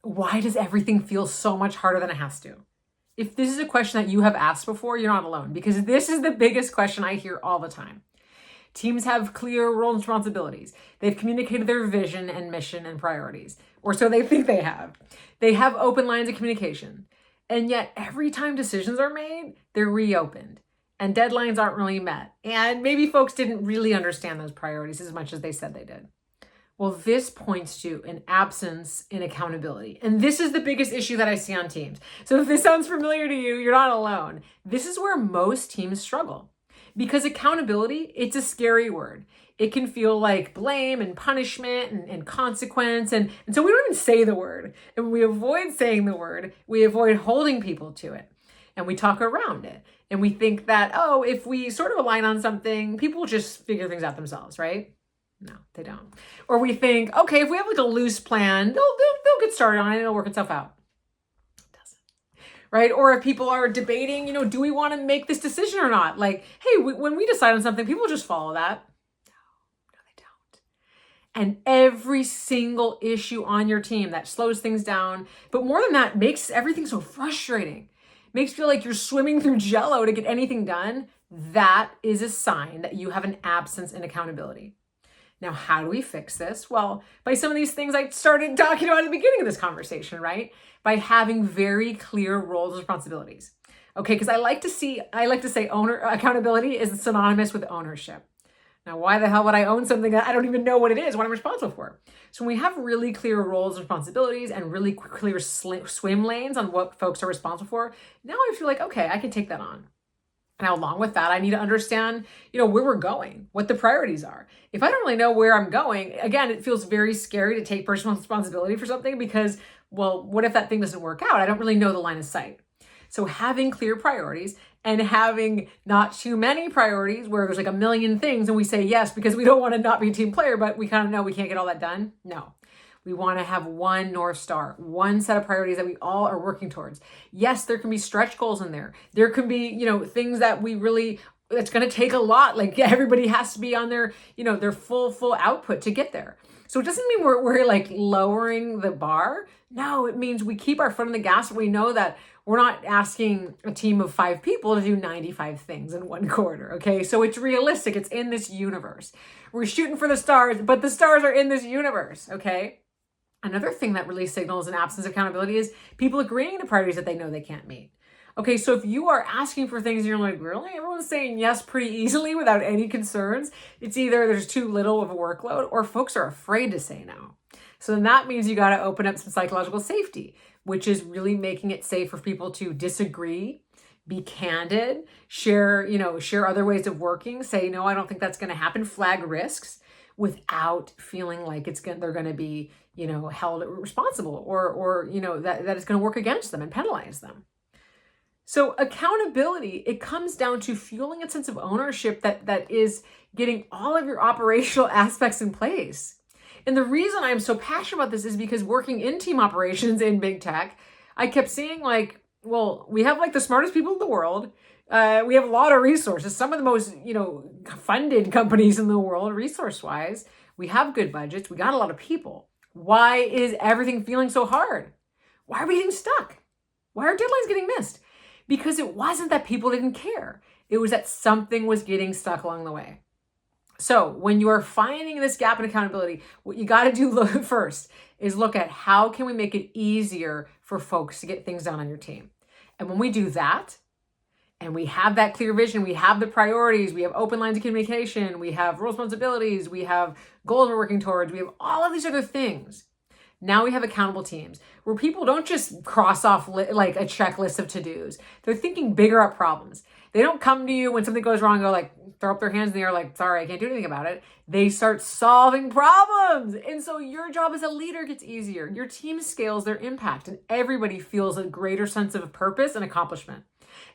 why does everything feel so much harder than it has to? If this is a question that you have asked before, you're not alone, because this is the biggest question I hear all the time. Teams have clear roles and responsibilities. They've communicated their vision and mission and priorities, or so they think they have. They have open lines of communication. And yet every time decisions are made, they're reopened and deadlines aren't really met. And maybe folks didn't really understand those priorities as much as they said they did. Well, this points to an absence in accountability. And this is the biggest issue that I see on teams. So if this sounds familiar to you, you're not alone. This is where most teams struggle. Because accountability, it's a scary word. It can feel like blame and punishment and consequence. And so we don't even say the word. And we avoid saying the word. We avoid holding people to it. And we talk around it. And we think that, oh, if we sort of align on something, people will just figure things out themselves, right? No, they don't. Or we think, okay, if we have like a loose plan, they'll get started on it and it'll work itself out. Right? Or if people are debating, do we want to make this decision or not? Like, hey, when we decide on something, people just follow that. No, they don't. And every single issue on your team that slows things down, but more than that, makes everything so frustrating, makes you feel like you're swimming through jello to get anything done. That is a sign that you have an absence in accountability. Now, how do we fix this? Well, by some of these things I started talking about at the beginning of this conversation, right? By having very clear roles and responsibilities. Okay, because I like to say accountability is synonymous with ownership. Now, why the hell would I own something that I don't even know what it is, what I'm responsible for? So when we have really clear roles and responsibilities and really clear swim lanes on what folks are responsible for, now I feel like, okay, I can take that on. Now, along with that, I need to understand, where we're going, what the priorities are. If I don't really know where I'm going, again, it feels very scary to take personal responsibility for something because, well, what if that thing doesn't work out? I don't really know the line of sight. So having clear priorities and having not too many priorities where there's like a million things and we say yes because we don't want to not be a team player, but we kind of know we can't get all that done. No. We want to have one North Star, one set of priorities that we all are working towards. Yes, there can be stretch goals in there. There can be, things that it's going to take a lot. Like everybody has to be on their full output to get there. So it doesn't mean we're like lowering the bar. No, it means we keep our foot on the gas. And we know that we're not asking a team of 5 people to do 95 things in one quarter. Okay. So it's realistic. It's in this universe. We're shooting for the stars, but the stars are in this universe. Okay. Another thing that really signals an absence of accountability is people agreeing to priorities that they know they can't meet. Okay, so if you are asking for things and you're like, really? Everyone's saying yes pretty easily without any concerns. It's either there's too little of a workload or folks are afraid to say no. So then that means you got to open up some psychological safety, which is really making it safe for people to disagree, be candid, share other ways of working, say, no, I don't think that's going to happen, flag risks without feeling like they're going to be, held responsible or that it's going to work against them and penalize them. So accountability, it comes down to fueling a sense of ownership that is getting all of your operational aspects in place. And the reason I'm so passionate about this is because working in team operations in big tech, I kept seeing we have the smartest people in the world. We have a lot of resources, some of the most, funded companies in the world, resource-wise. We have good budgets. We got a lot of people. Why is everything feeling so hard? Why are we getting stuck? Why are deadlines getting missed? Because it wasn't that people didn't care. It was that something was getting stuck along the way. So when you are finding this gap in accountability, what you got to do first is look at how can we make it easier for folks to get things done on your team. And when we do that, and we have that clear vision, we have the priorities, we have open lines of communication, we have role responsibilities, we have goals we're working towards, we have all of these other things. Now we have accountable teams where people don't just cross off like a checklist of to-dos. They're thinking bigger up problems. They don't come to you when something goes wrong and go throw up their hands in the air like, sorry, I can't do anything about it. They start solving problems. And so your job as a leader gets easier. Your team scales their impact and everybody feels a greater sense of purpose and accomplishment.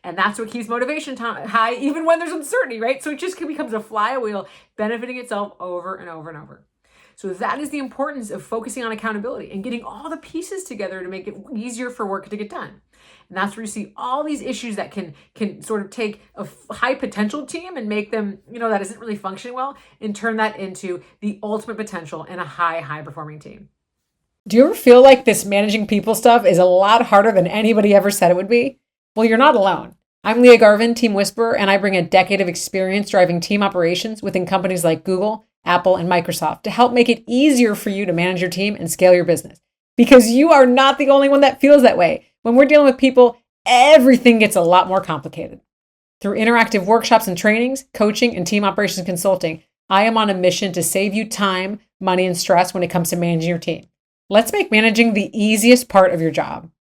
And that's what keeps motivation high, even when there's uncertainty, right? So it just becomes a flywheel benefiting itself over and over and over. So that is the importance of focusing on accountability and getting all the pieces together to make it easier for work to get done. And that's where you see all these issues that can sort of take a high potential team and make them, that isn't really functioning well and turn that into the ultimate potential in a high performing team. Do you ever feel like this managing people stuff is a lot harder than anybody ever said it would be? Well, you're not alone. I'm Lia Garvin, Team Whisperer, and I bring a decade of experience driving team operations within companies like Google, Apple, and Microsoft to help make it easier for you to manage your team and scale your business. Because you are not the only one that feels that way. When we're dealing with people, everything gets a lot more complicated. Through interactive workshops and trainings, coaching, and team operations consulting, I am on a mission to save you time, money, and stress when it comes to managing your team. Let's make managing the easiest part of your job.